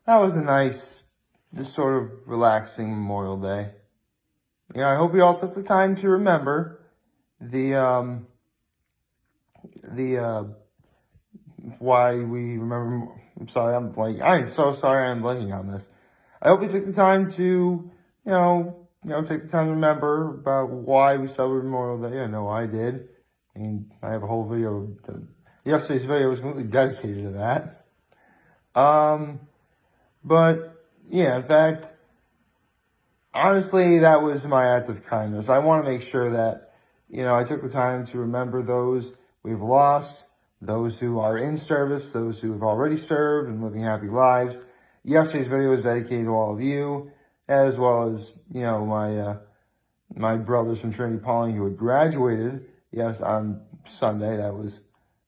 that was a nice, just sort of relaxing Memorial Day. Yeah, I hope you all took the time to remember the why we remember. I'm sorry, I'm so sorry I'm blanking on this. I hope you took the time to, take the time to remember about why we celebrate Memorial Day. I know I did. I have a whole video. Yesterday's video was completely dedicated to that. But yeah, in fact, honestly, that was my act of kindness. I want to make sure that, I took the time to remember those we've lost, those who are in service, those who have already served and living happy lives. Yesterday's video is dedicated to all of you, as well as, my brothers from Trinity Pauling who had graduated, yes, on Sunday. That was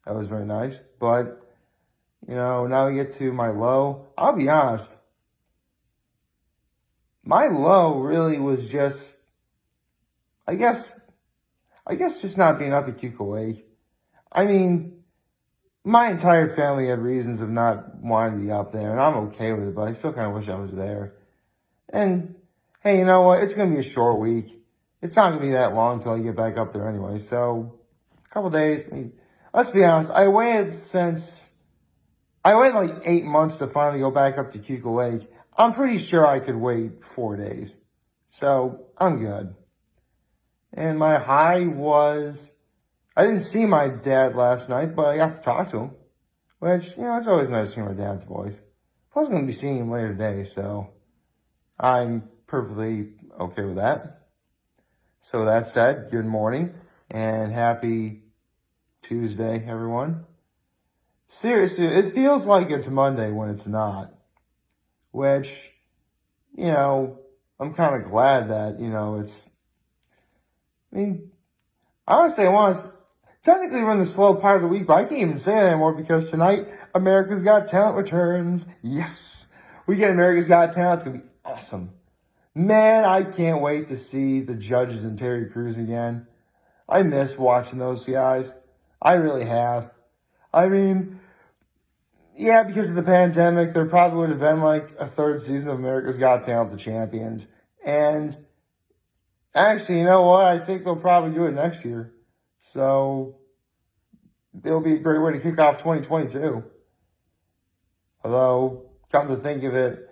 very nice. But, now we get to my low. I'll be honest. My low really was just, I guess just not being up at Cuckoo Lake. I mean, my entire family had reasons of not wanting to be up there, and I'm okay with it, but I still kind of wish I was there. And, hey, you know what? It's going to be a short week. It's not going to be that long until I get back up there anyway. So, a couple days. I mean, let's be honest. I waited like 8 months to finally go back up to Cuckoo Lake. I'm pretty sure I could wait 4 days. So, I'm good. And my high was, I didn't see my dad last night, but I got to talk to him. Which, it's always nice to hear my dad's voice. I was going to be seeing him later today, so I'm perfectly okay with that. So that said, good morning and happy Tuesday, everyone. Seriously, it feels like it's Monday when it's not. Which, I'm kind of glad that, it's... honestly, technically we're in the slow part of the week, but I can't even say that anymore because tonight, America's Got Talent returns. Yes! We get America's Got Talent. It's going to be awesome. Man, I can't wait to see the judges and Terry Crews again. I miss watching those guys. I really have. Yeah, because of the pandemic, there probably would have been like a third season of America's Got Talent, the champions. And actually, you know what? I think they'll probably do it next year. So it'll be a great way to kick off 2022. Although, come to think of it,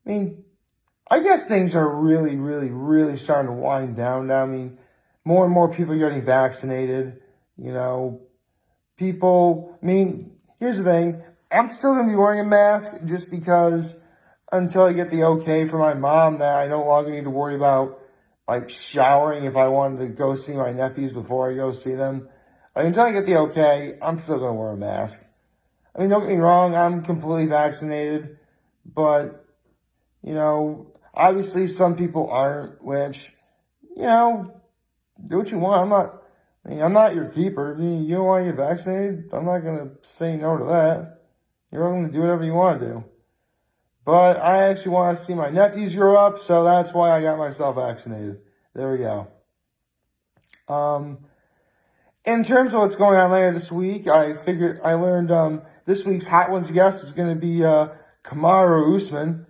I guess things are really, really, really starting to wind down now. More and more people are getting vaccinated. People, here's the thing. I'm still going to be wearing a mask just because until I get the okay from my mom that I no longer need to worry about showering if I wanted to go see my nephews before I go see them. Until I get the okay, I'm still going to wear a mask. Don't get me wrong, I'm completely vaccinated, but, obviously some people aren't, which, do what you want. I'm not your keeper. You don't want to get vaccinated? I'm not going to say no to that. You're welcome to do whatever you want to do. But I actually want to see my nephews grow up, so that's why I got myself vaccinated. There we go. In terms of what's going on later this week, I learned this week's Hot Ones guest is going to be Kamaru Usman,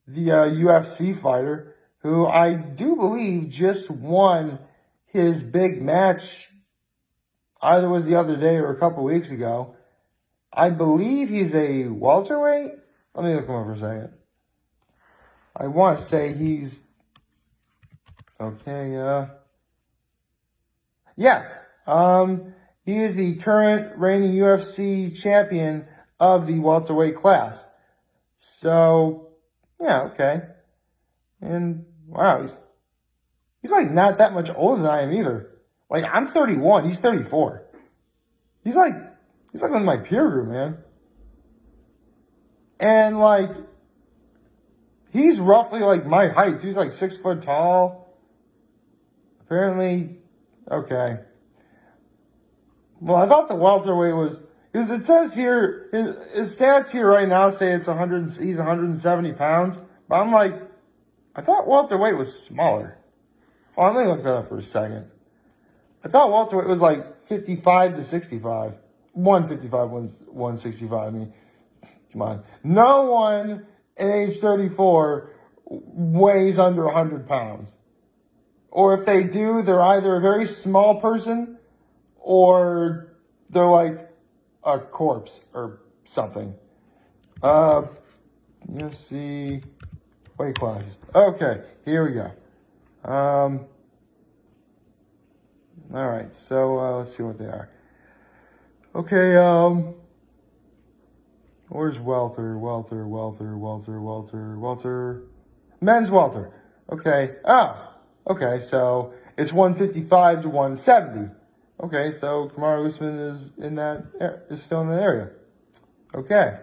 the UFC fighter, who I do believe just won his big match, either was the other day or a couple weeks ago. I believe he's a welterweight. Let me look him up for a second. I want to say he's... Okay, yes. He is the current reigning UFC champion of the welterweight class. So, yeah, okay. And, wow, he's not that much older than I am either. I'm 31. He's 34. He's like in my peer group, man. And, he's roughly, my height. He's, 6 foot tall. Apparently, okay. Well, I thought the welterweight was, because it says here, his stats here right now say he's 170 pounds. But I'm I thought welterweight was smaller. Oh, let me look that up for a second. I thought welterweight was 55 to 65. 155, 165. Come on. No one and age 34 weighs under 100 pounds. Or if they do, they're either a very small person or they're like a corpse or something. Let's see. Weight classes. Okay, here we go. All right, so let's see what they are. Okay, where's welter? Men's welter. Okay. Okay, so it's 155 to 170. Okay, so Kamaru Usman is still in that area. Okay.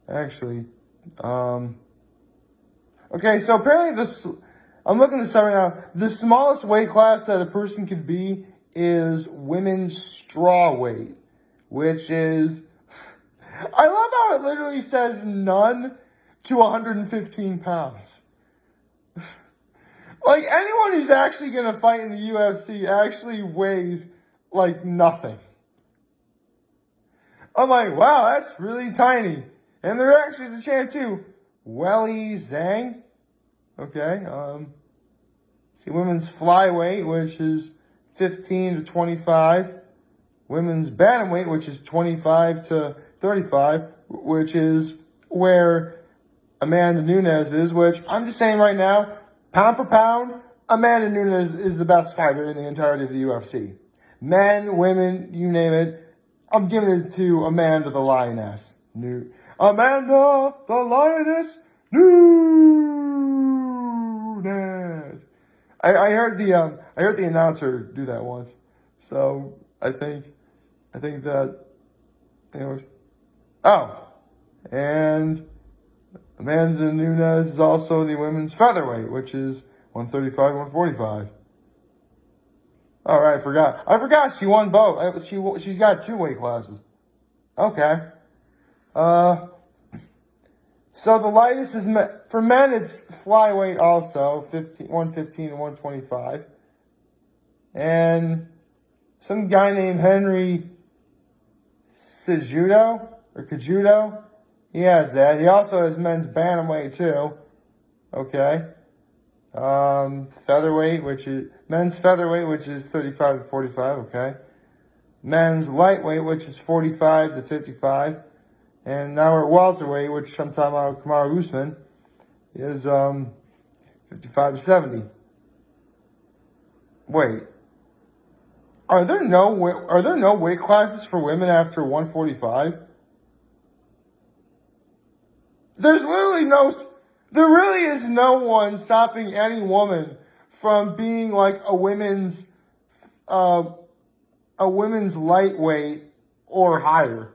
Actually, okay, so apparently I'm looking this up right now. The smallest weight class that a person could be is women's straw weight, which is, I love how it literally says none to 115 pounds. Like, anyone who's actually going to fight in the UFC actually weighs, like, nothing. I'm like, wow, that's really tiny. And there actually is a chant, too. Welly Zhang. Okay, see, women's flyweight, which is 15 to 25. Women's bantamweight, which is 25 to 35, which is where Amanda Nunes is, which I'm just saying right now, pound for pound, Amanda Nunes is the best fighter in the entirety of the UFC. Men, women, you name it, I'm giving it to Amanda the Lioness. Amanda the Lioness Nunes. I heard the announcer do that once, so I think that, anyways. Oh, and Amanda Nunes is also the women's featherweight, which is 135, 145. All right, I forgot she won both. She's got 2 weight classes. Okay. So the lightest is, for men, it's flyweight also, 115 to 125. And some guy named Henry Cajudo, he has that. He also has men's bantamweight too. Okay. Men's featherweight, which is 35 to 45, okay. Men's lightweight, which is 45 to 55. And now we're at welterweight, which I'm talking about Kamaru Usman, is 55 to 70. Wait. Are there no weight classes for women after 145? There really is no one stopping any woman from being like a women's lightweight or higher.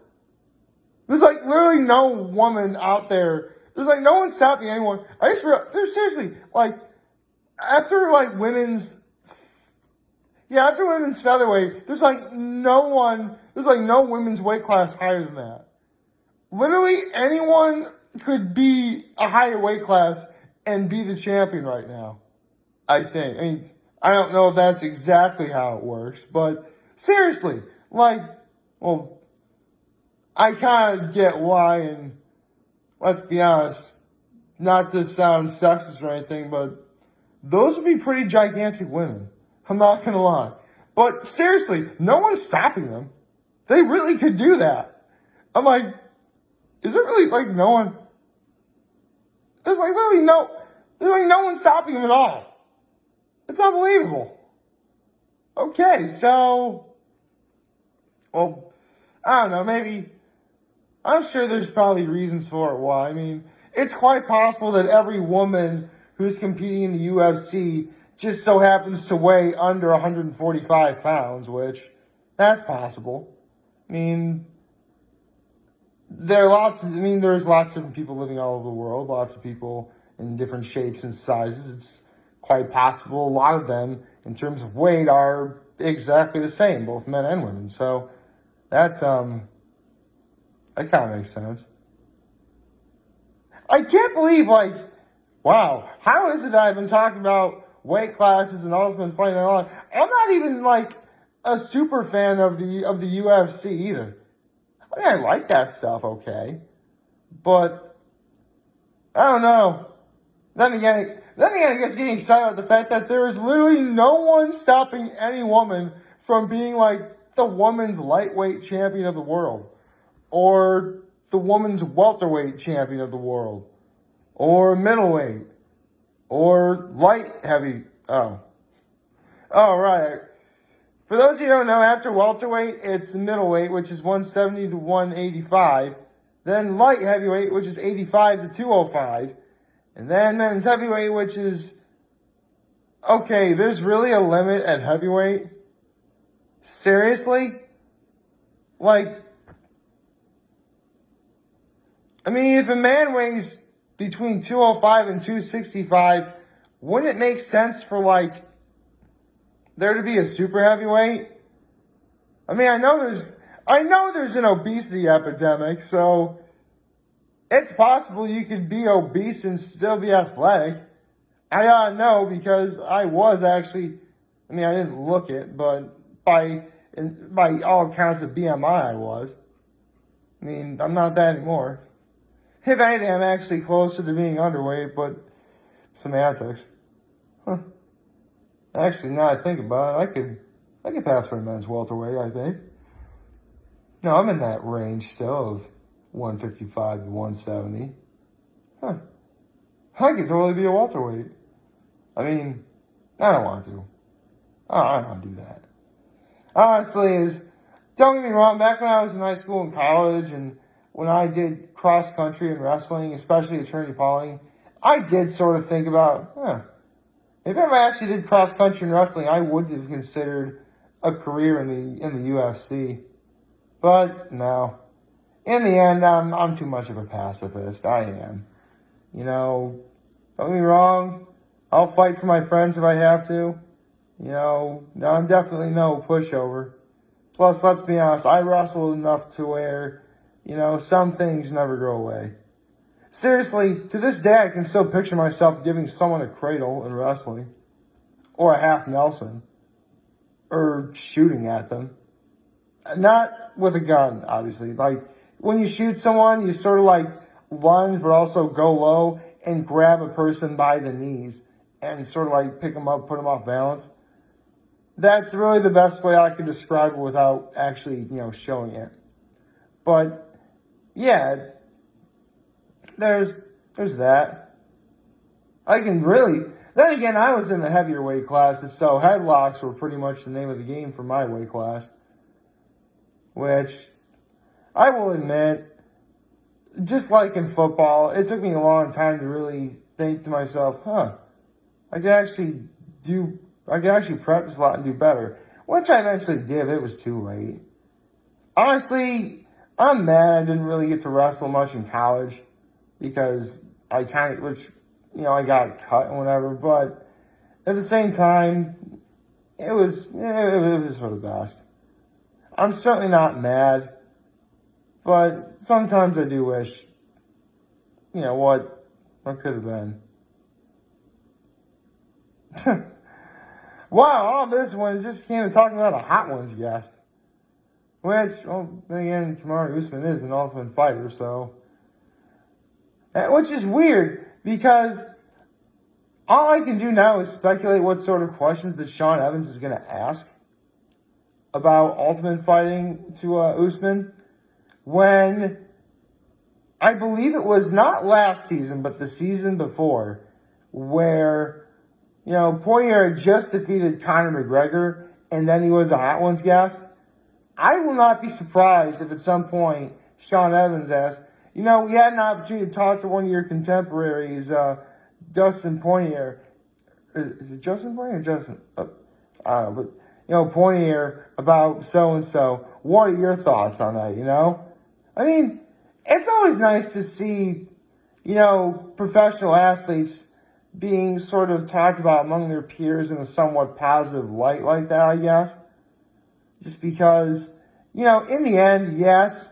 There's like literally no woman out there. There's like no one stopping anyone. I just realized, there's seriously, like, after women's featherweight, there's no women's weight class higher than that. Literally anyone could be a higher weight class and be the champion right now, I think. I mean, I don't know if that's exactly how it works, but seriously, I kind of get why, and let's be honest, not to sound sexist or anything, but those would be pretty gigantic women. I'm not going to lie. But seriously, no one's stopping them. They really could do that. I'm like, is there really, no one? There's no one stopping them at all. It's unbelievable. Okay, so, well, I don't know, maybe, I'm sure there's probably reasons for it why. I mean, it's quite possible that every woman who's competing in the UFC just so happens to weigh under 145 pounds, which, that's possible. I mean, there's lots of different people living all over the world, lots of people in different shapes and sizes. It's quite possible a lot of them, in terms of weight, are exactly the same, both men and women. So that kind of makes sense. I can't believe, wow, how is it that I've been talking about weight classes and all this been fighting on? I'm not even a super fan of the UFC either. I mean, I like that stuff, okay, but I don't know. Then again, I guess getting excited about the fact that there is literally no one stopping any woman from being like the woman's lightweight champion of the world, or the woman's welterweight champion of the world, or middleweight, or light heavy. Oh, right. For those of you who don't know, after welterweight, it's middleweight, which is 170 to 185. Then light heavyweight, which is 85 to 205. And then men's heavyweight, which is, okay, there's really a limit at heavyweight? Seriously? Like, I mean, if a man weighs between 205 and 265, wouldn't it make sense for, like, there to be a super heavyweight? I mean, I know there's an obesity epidemic, so it's possible you could be obese and still be athletic. I gotta know because I was actually, I mean, I didn't look it, but by all accounts of BMI, I was. I mean, I'm not that anymore. If anything, I'm actually closer to being underweight, but semantics. Huh. Actually, now I think about it, I could pass for a men's welterweight, I think. No, I'm in that range still of 155 to 170. Huh. I could totally be a welterweight. I mean, I don't want to. I don't want to do that. Honestly, don't get me wrong, back when I was in high school and college, and when I did cross country and wrestling, especially at Trinity Pauling, I did sort of think about, if I actually did cross country and wrestling, I would have considered a career in the UFC. But no. In the end, I'm too much of a pacifist. I am. You know, don't get me wrong. I'll fight for my friends if I have to. You know, no, I'm definitely no pushover. Plus, let's be honest, I wrestle enough to where, you know, some things never go away. Seriously, to this day, I can still picture myself giving someone a cradle in wrestling. Or a half Nelson. Or shooting at them. Not with a gun, obviously. Like, when you shoot someone, you sort of like lunge, but also go low and grab a person by the knees and sort of like pick them up, put them off balance. That's really the best way I could describe it without actually, you know, showing it. But, yeah, there's that. I can really, then again, I was in the heavier weight classes, so headlocks were pretty much the name of the game for my weight class. Which, I will admit, just like in football, it took me a long time to really think to myself, I could actually practice a lot and do better. Which I eventually did, it was too late. Honestly, I'm mad I didn't really get to wrestle much in college because I got cut and whatever, but at the same time, it was for the best. I'm certainly not mad, but sometimes I do wish, you know, what could have been. Wow, all this one just came to talking about a Hot Ones guest. Which, well, then again, Kamaru Usman is an Ultimate Fighter, so. Which is weird, because all I can do now is speculate what sort of questions that Sean Evans is going to ask about Ultimate Fighting to Usman, when I believe it was not last season, but the season before, where, you know, Poirier just defeated Conor McGregor, and then he was a Hot Ones guest. I will not be surprised if at some point Sean Evans asks, you know, we had an opportunity to talk to one of your contemporaries, Dustin Poirier. Is it Justin Poirier or Justin? I don't know, but, you know, Poirier about so-and-so. What are your thoughts on that, you know? I mean, it's always nice to see, you know, professional athletes being sort of talked about among their peers in a somewhat positive light like that, I guess. Just because, you know, in the end, yes,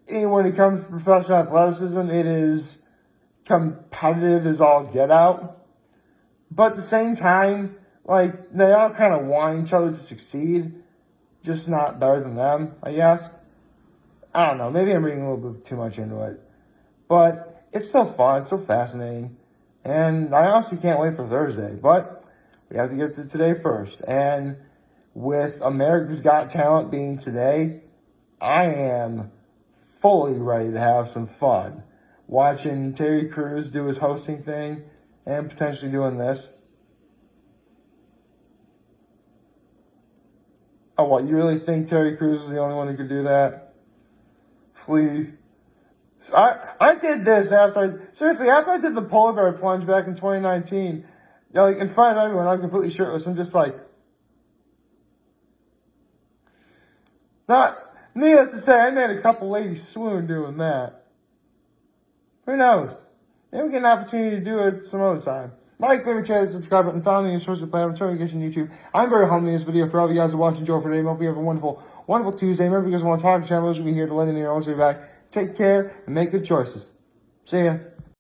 when it comes to professional athleticism, it is competitive as all get out. But at the same time, like, they all kind of want each other to succeed, just not better than them, I guess. I don't know. Maybe I'm reading a little bit too much into it. But it's still fun. It's still fascinating. And I honestly can't wait for Thursday. But we have to get to today first. And with America's Got Talent being today, I am fully ready to have some fun. Watching Terry Crews do his hosting thing and potentially doing this. Oh, what? You really think Terry Crews is the only one who could do that? Please. So I did this after I did the polar bear plunge back in 2019. Like, in front of everyone, I'm completely shirtless. I'm just like, needless to say, I made a couple ladies swoon doing that. Who knows? Maybe we get an opportunity to do it some other time. Like, favorite, share, subscribe button, follow me on social platforms, notification YouTube. I'm very humble in this video for all of you guys who watch and enjoy for today. Hope you have a wonderful, wonderful Tuesday. Remember, you guys want to talk to channel, we'll be here to let you know. I'll be back. Take care and make good choices. See ya.